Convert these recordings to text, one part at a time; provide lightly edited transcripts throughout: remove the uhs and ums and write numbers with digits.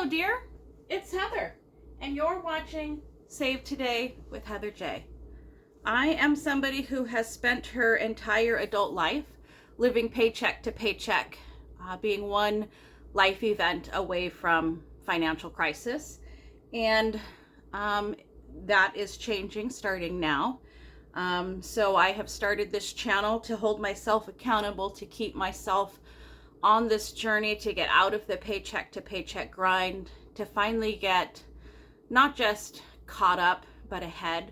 dear, it's Heather, and you're watching Save Today with Heather J. I am somebody who has spent her entire adult life living paycheck to paycheck, being one life event away from financial crisis, and that is changing starting now. So I have started this channel to hold myself accountable, to keep myself on this journey to get out of the paycheck to paycheck grind, to finally get not just caught up, but ahead.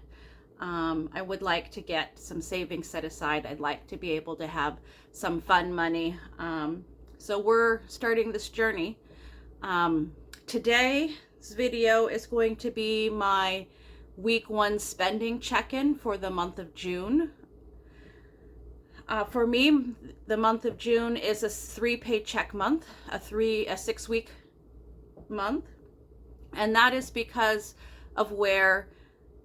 I would like to get some savings set aside. I'd like to be able to have some fun money. So we're starting this journey. Today's video is going to be my week 1 spending check-in for the month of June. For me, the month of June is a 3 paycheck month, a 6-week month. And that is because of where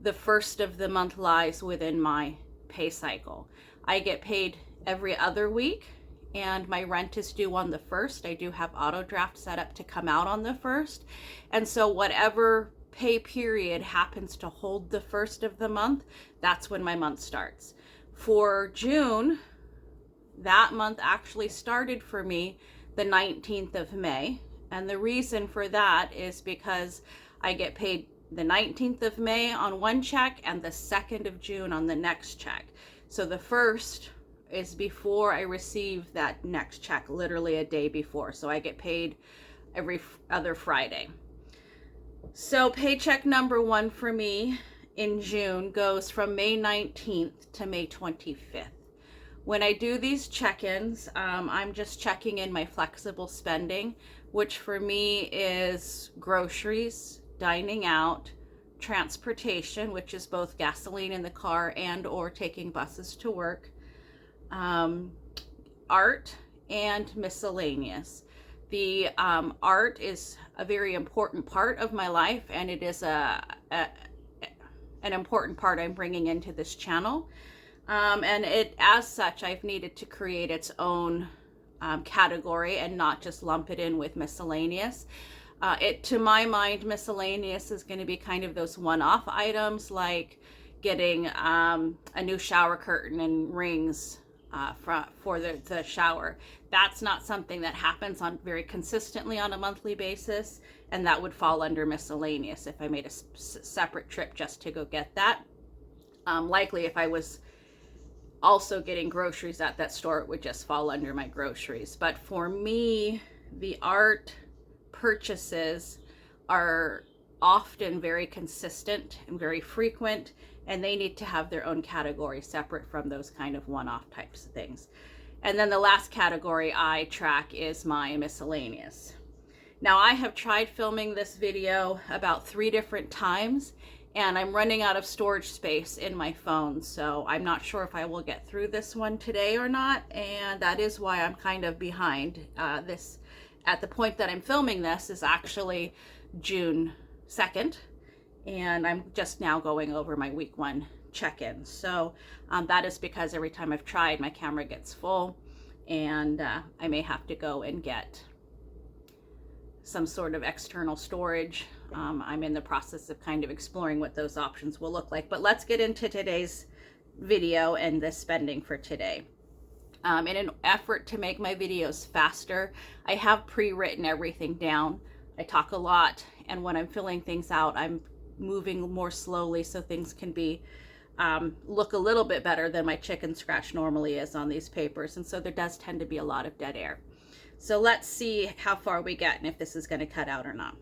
the first of the month lies within my pay cycle. I get paid every other week, and my rent is due on the 1st. I do have auto draft set up to come out on the 1st. And so whatever pay period happens to hold the 1st of the month, that's when my month starts. For June, that month actually started for me the 19th of May. And the reason for that is because I get paid the 19th of May on one check and the 2nd of June on the next check. So the 1st is before I receive that next check, literally a day before. So I get paid every other Friday. So paycheck number 1 for me in June goes from May 19th to May 25th. When I do these check-ins, I'm just checking in my flexible spending, which for me is groceries, dining out, transportation, which is both gasoline in the car and or taking buses to work, art, and miscellaneous. The art is a very important part of my life, and it is an important part I'm bringing into this channel. And it, as such, I've needed to create its own category and not just lump it in with miscellaneous. To my mind, miscellaneous is going to be kind of those one-off items like getting a new shower curtain and rings for the shower. That's not something that happens on very consistently on a monthly basis, and that would fall under miscellaneous if I made a separate trip just to go get that. Likely if I was also getting groceries at that store, it would just fall under my groceries. But for me, the art purchases are often very consistent and very frequent, and they need to have their own category separate from those kind of one-off types of things. And then the last category I track is my miscellaneous. Now, I have tried filming this video about 3 different times, and I'm running out of storage space in my phone, so I'm not sure if I will get through this one today or not, and that is why I'm kind of behind. This, at the point that I'm filming this, is actually June 2nd, and I'm just now going over my week 1 check-in. So that is because every time I've tried, my camera gets full, and I may have to go and get some sort of external storage. I'm in the process of kind of exploring what those options will look like. But let's get into today's video and the spending for today. In an effort to make my videos faster, I have pre-written everything down. I talk a lot, and when I'm filling things out, I'm moving more slowly so things can be look a little bit better than my chicken scratch normally is on these papers. And so there does tend to be a lot of dead air. So let's see how far we get and if this is going to cut out or not.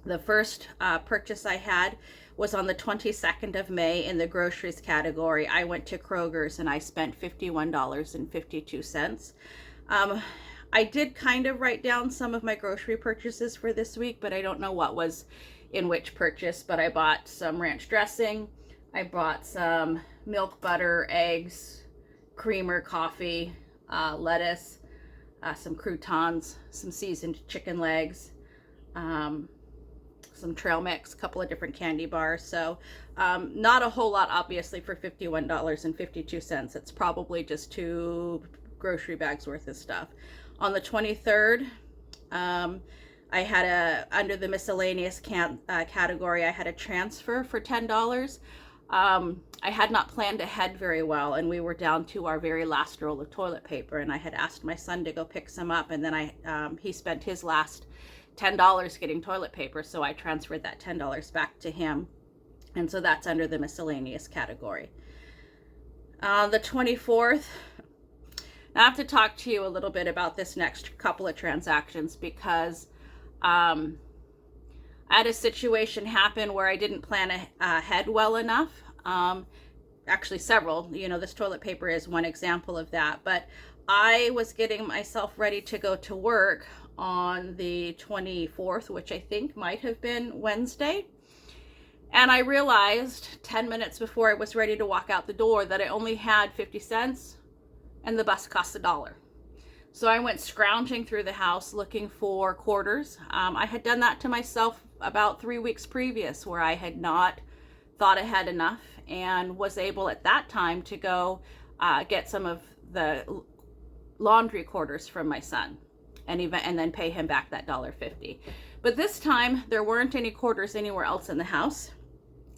The first purchase I had was on the 22nd of May in the groceries category. I went to Kroger's and I spent $51.52. I did kind of write down some of my grocery purchases for this week, but I don't know what was in which purchase. But I bought some ranch dressing. I bought some milk, butter, eggs, creamer, coffee, lettuce, some croutons, some seasoned chicken legs, some trail mix, a couple of different candy bars. So not a whole lot, obviously, for $51.52. It's probably just 2 grocery bags worth of stuff. On the 23rd, I I had under the miscellaneous category, I had a transfer for $10. I had not planned ahead very well, and we were down to our very last roll of toilet paper, and I had asked my son to go pick some up, and then he spent his last $10 getting toilet paper, so I transferred that $10 back to him, and so that's under the miscellaneous category. The 24th, I have to talk to you a little bit about this next couple of transactions, because I had a situation happen where I didn't plan ahead well enough. Actually several, this toilet paper is one example of that, but I was getting myself ready to go to work on the 24th, which I think might have been Wednesday. And I realized 10 minutes before I was ready to walk out the door that I only had 50 cents and the bus cost $1. So I went scrounging through the house looking for quarters. I had done that to myself about 3 weeks previous, where I had not thought ahead enough and was able at that time to go get some of the laundry quarters from my son and then pay him back that $1.50. But this time there weren't any quarters anywhere else in the house.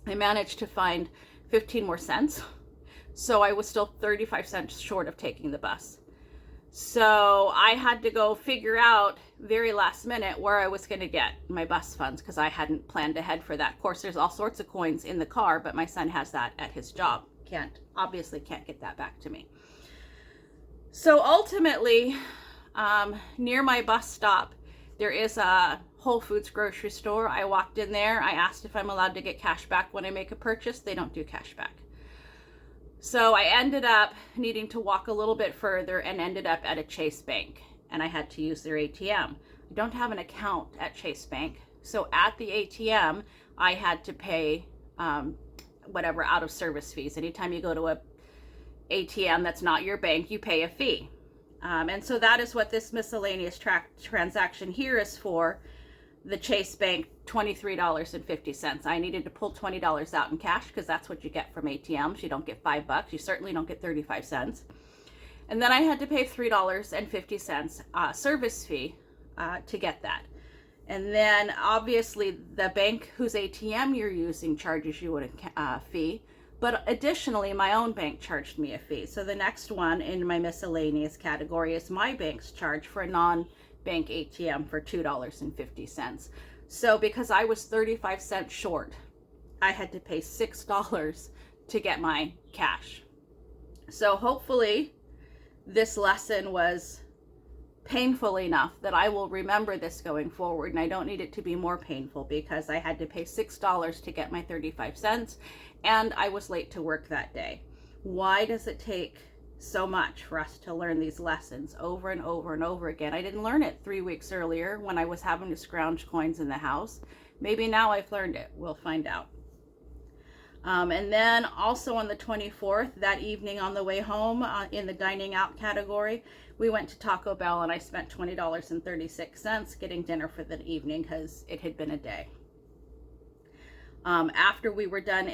I managed to find 15 more cents. So I was still 35 cents short of taking the bus. So I had to go figure out very last minute where I was going to get my bus funds, because I hadn't planned ahead for that. Of course, there's all sorts of coins in the car, but my son has that at his job. Obviously can't get that back to me. So ultimately, near my bus stop, there is a Whole Foods grocery store. I walked in there. I asked if I'm allowed to get cash back when I make a purchase. They don't do cash back. So I ended up needing to walk a little bit further and ended up at a Chase Bank, and I had to use their ATM. I don't have an account at Chase Bank, so at the ATM, I had to pay whatever out of service fees. Anytime you go to a ATM that's not your bank, you pay a fee. And so that is what this miscellaneous transaction here is for. The Chase Bank, $23.50. I needed to pull $20 out in cash, because that's what you get from ATMs. You don't get $5. You certainly don't get 35 cents. And then I had to pay $3.50 service fee to get that. And then obviously the bank whose ATM you're using charges you a fee. But additionally, my own bank charged me a fee. So the next one in my miscellaneous category is my bank's charge for a non-bank ATM for $2.50. So because I was 35 cents short, I had to pay $6 to get my cash. So hopefully this lesson was painful enough that I will remember this going forward, and I don't need it to be more painful, because I had to pay $6 to get my 35 cents and I was late to work that day. Why does it take so much for us to learn these lessons over and over and over again? I didn't learn it 3 weeks earlier when I was having to scrounge coins in the house. Maybe now I've learned it. We'll find out. And then also on the 24th, that evening on the way home, in the dining out category, we went to Taco Bell, and I spent $20.36 getting dinner for the evening, because it had been a day. After we were done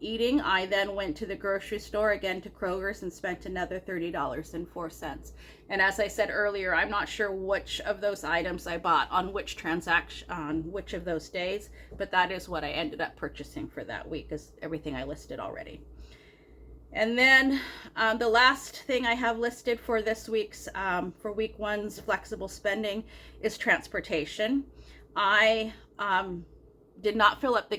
eating, I then went to the grocery store, again to Kroger's, and spent another $30.04. And as I said earlier, I'm not sure which of those items I bought on which transaction, on which of those days, but that is what I ended up purchasing for that week, is everything I listed already. And then the last thing I have listed for this week's, for week one's flexible spending, is transportation. I did not fill up the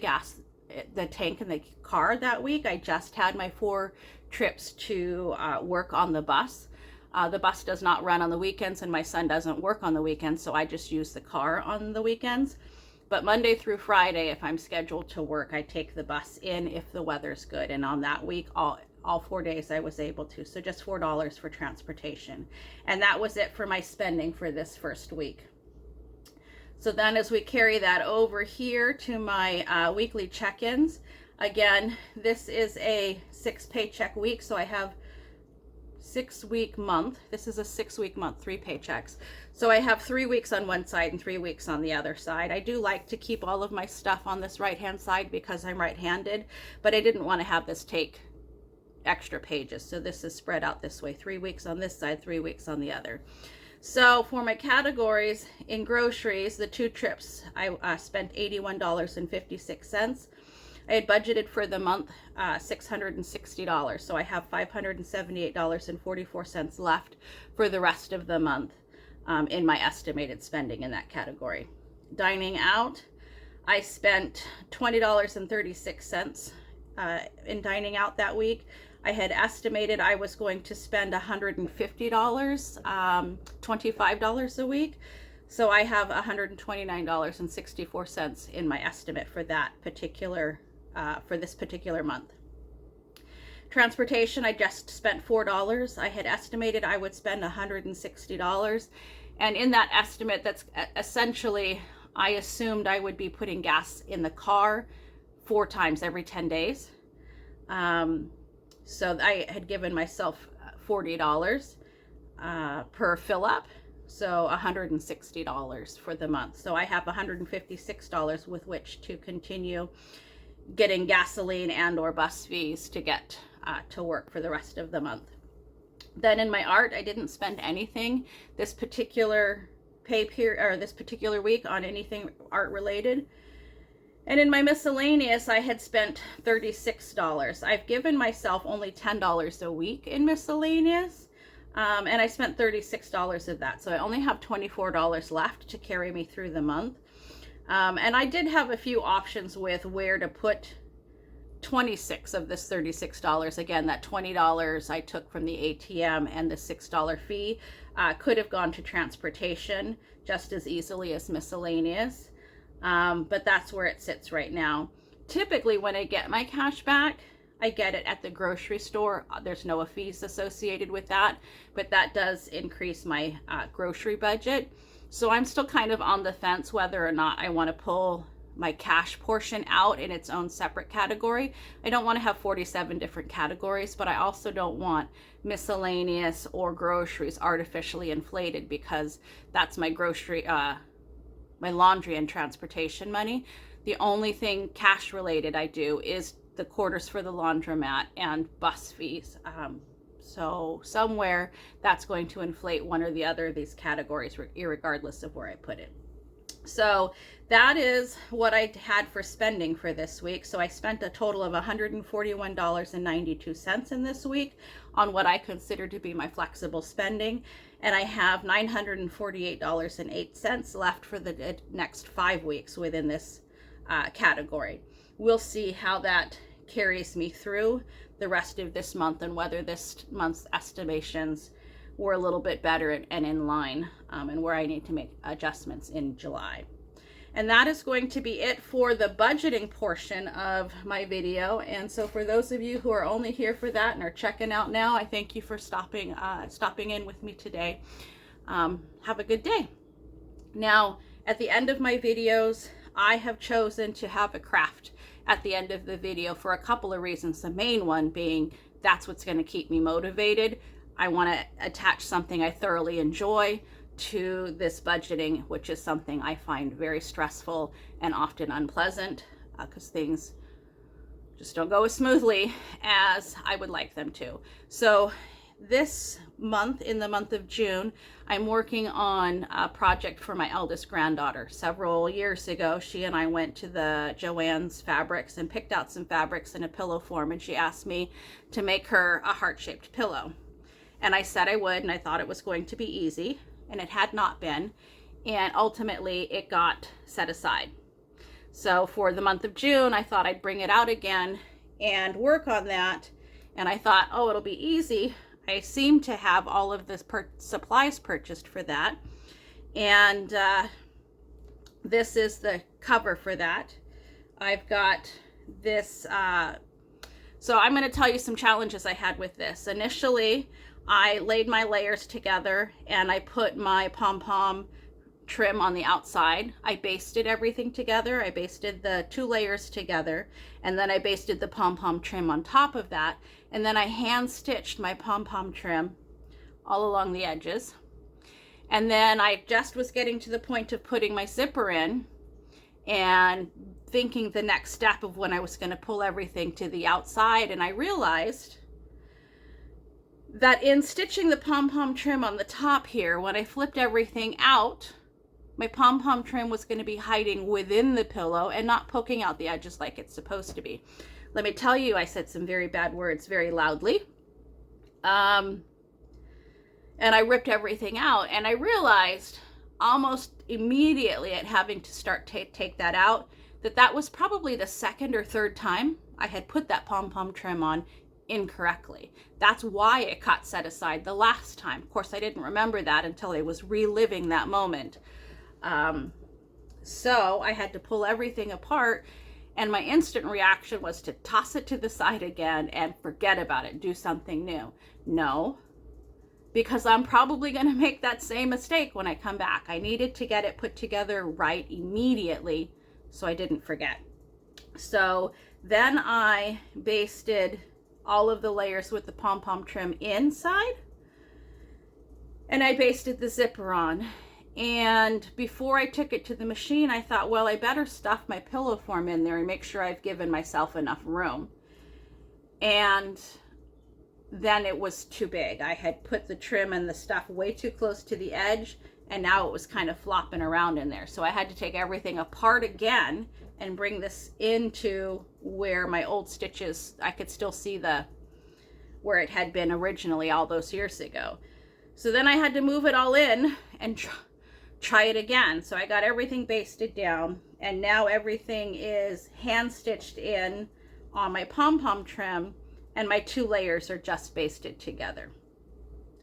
tank in the car that week. I just had my 4 trips to work on the bus. The bus does not run on the weekends, and my son doesn't work on the weekends, so I just use the car on the weekends. But Monday through Friday, if I'm scheduled to work, I take the bus in if the weather's good. And on that week, all 4 days I was able to. So just $4 for transportation. And that was it for my spending for this first week. So then as we carry that over here to my weekly check-ins, again, this is a 6 paycheck week. So I have 6-week month. This is a 6-week month, 3 paychecks. So I have 3 weeks on one side and 3 weeks on the other side. I do like to keep all of my stuff on this right-hand side because I'm right-handed, but I didn't want to have this take extra pages. So this is spread out this way, 3 weeks on this side, 3 weeks on the other. So for my categories in groceries, the 2 trips, I spent $81.56. I had budgeted for the month $660, so I have $578.44 left for the rest of the month in my estimated spending in that category. Dining out, I spent $20.36 in dining out that week. I had estimated I was going to spend $150, $25 a week. So I have $129.64 in my estimate for that particular, for this particular month. Transportation, I just spent $4. I had estimated I would spend $160. And in that estimate, that's essentially, I assumed I would be putting gas in the car 4 times every 10 days. So I had given myself $40 per fill up. So $160 for the month. So I have $156 with which to continue getting gasoline and or bus fees to get to work for the rest of the month. Then in my art, I didn't spend anything this particular pay period or this particular week on anything art related. And in my miscellaneous, I had spent $36. I've given myself only $10 a week in miscellaneous, and I spent $36 of that. So I only have $24 left to carry me through the month. And I did have a few options with where to put 26 of this $36. Again, that $20 I took from the ATM and the $6 fee could have gone to transportation just as easily as miscellaneous. But that's where it sits right now. Typically, when I get my cash back, I get it at the grocery store. There's no fees associated with that, but that does increase my grocery budget. So I'm still kind of on the fence whether or not I want to pull my cash portion out in its own separate category. I don't want to have 47 different categories, but I also don't want miscellaneous or groceries artificially inflated, because that's my grocery, my laundry and transportation money. The only thing cash related I do is the quarters for the laundromat and bus fees. So somewhere that's going to inflate one or the other of these categories, irregardless of where I put it. So that is what I had for spending for this week. So I spent a total of $141.92 in this week on what I consider to be my flexible spending. And I have $948.08 left for the next 5 weeks within this category. We'll see how that carries me through the rest of this month and whether this month's estimations were a little bit better and in line, and where I need to make adjustments in July. And that is going to be it for the budgeting portion of my video. And so for those of you who are only here for that and are checking out now, I thank you for stopping in with me today. Have a good day. Now, at the end of my videos, I have chosen to have a craft at the end of the video for a couple of reasons. The main one being that's what's going to keep me motivated. I want to attach something I thoroughly enjoy to this budgeting, which is something I find very stressful and often unpleasant, because things just don't go as smoothly as I would like them to. So this month, in the month of June, I'm working on a project for my eldest granddaughter. Several years ago, she and I went to the Joann's Fabrics and picked out some fabrics in a pillow form, and she asked me to make her a heart-shaped pillow. And I said I would, and I thought it was going to be easy, and it had not been. And ultimately, it got set aside. So for the month of June, I thought I'd bring it out again and work on that. And I thought, oh, it'll be easy. I seem to have all of the supplies purchased for that. And this is the cover for that. I've got this. So I'm going to tell you some challenges I had with this. Initially, I laid my layers together and I put my pom-pom trim on the outside. I basted everything together. I basted the 2 layers together, and then I basted the pom-pom trim on top of that. And then I hand stitched my pom-pom trim all along the edges. And then I just was getting to the point of putting my zipper in and thinking the next step of when I was going to pull everything to the outside. And I realized that in stitching the pom-pom trim on the top here, when I flipped everything out, my pom-pom trim was going to be hiding within the pillow and not poking out the edges like it's supposed to be. Let me tell you, I said some very bad words very loudly. And I ripped everything out, and I realized almost immediately at having to start take that out, that was probably the second or third time I had put that pom-pom trim on incorrectly. That's why it got set aside the last time. Of course, I didn't remember that until I was reliving that moment. So I had to pull everything apart, and my instant reaction was to toss it to the side again and forget about it, do something new. No, because I'm probably going to make that same mistake when I come back. I needed to get it put together right immediately so I didn't forget. So then I basted all of the layers with the pom-pom trim inside, and I basted the zipper on. And before I took it to the machine, I thought, well, I better stuff my pillow form in there and make sure I've given myself enough room. And then it was too big. I had put the trim and the stuff way too close to the edge, and now it was kind of flopping around in there. So I had to take everything apart again and bring this into where my old stitches, I could still see where it had been originally all those years ago. So then I had to move it all in and try it again. So I got everything basted down, and now everything is hand stitched in on my pom-pom trim, and my two layers are just basted together.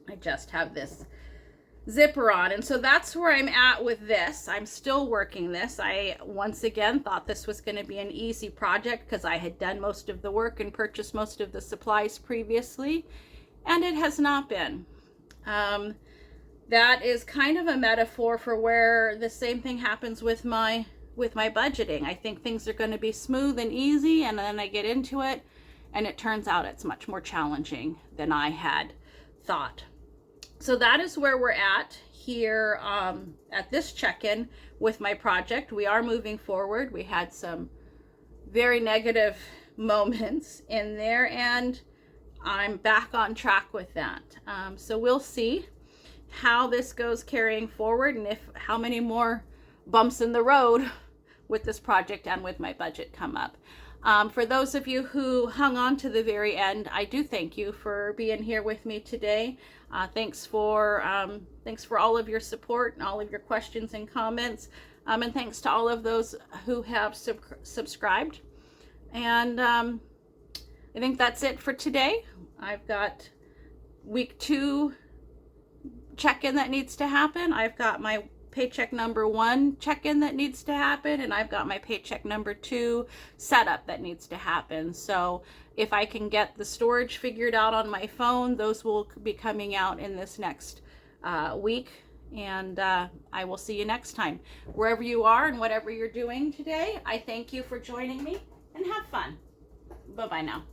I just have this zipper on, and so that's where I'm at with this. I'm still working this. I once again thought this was going to be an easy project because I had done most of the work and purchased most of the supplies previously, and it has not been. That is kind of a metaphor for where the same thing happens with my budgeting. I think things are going to be smooth and easy, and then I get into it and it turns out it's much more challenging than I had thought. So that is where we're at here at this check-in with my project. We are moving forward. We had some very negative moments in there, and I'm back on track with that. So we'll see how this goes carrying forward, and how many more bumps in the road with this project and with my budget come up. For those of you who hung on to the very end, I do thank you for being here with me today. Thanks for all of your support and all of your questions and comments, and thanks to all of those who have subscribed. And I think that's it for today. I've got week 2 check-in that needs to happen. I've got my paycheck number 1 check-in that needs to happen, and I've got my paycheck number 2 setup that needs to happen. So if I can get the storage figured out on my phone, those will be coming out in this next week, and I will see you next time. Wherever you are and whatever you're doing today, I thank you for joining me, and have fun. Bye-bye now.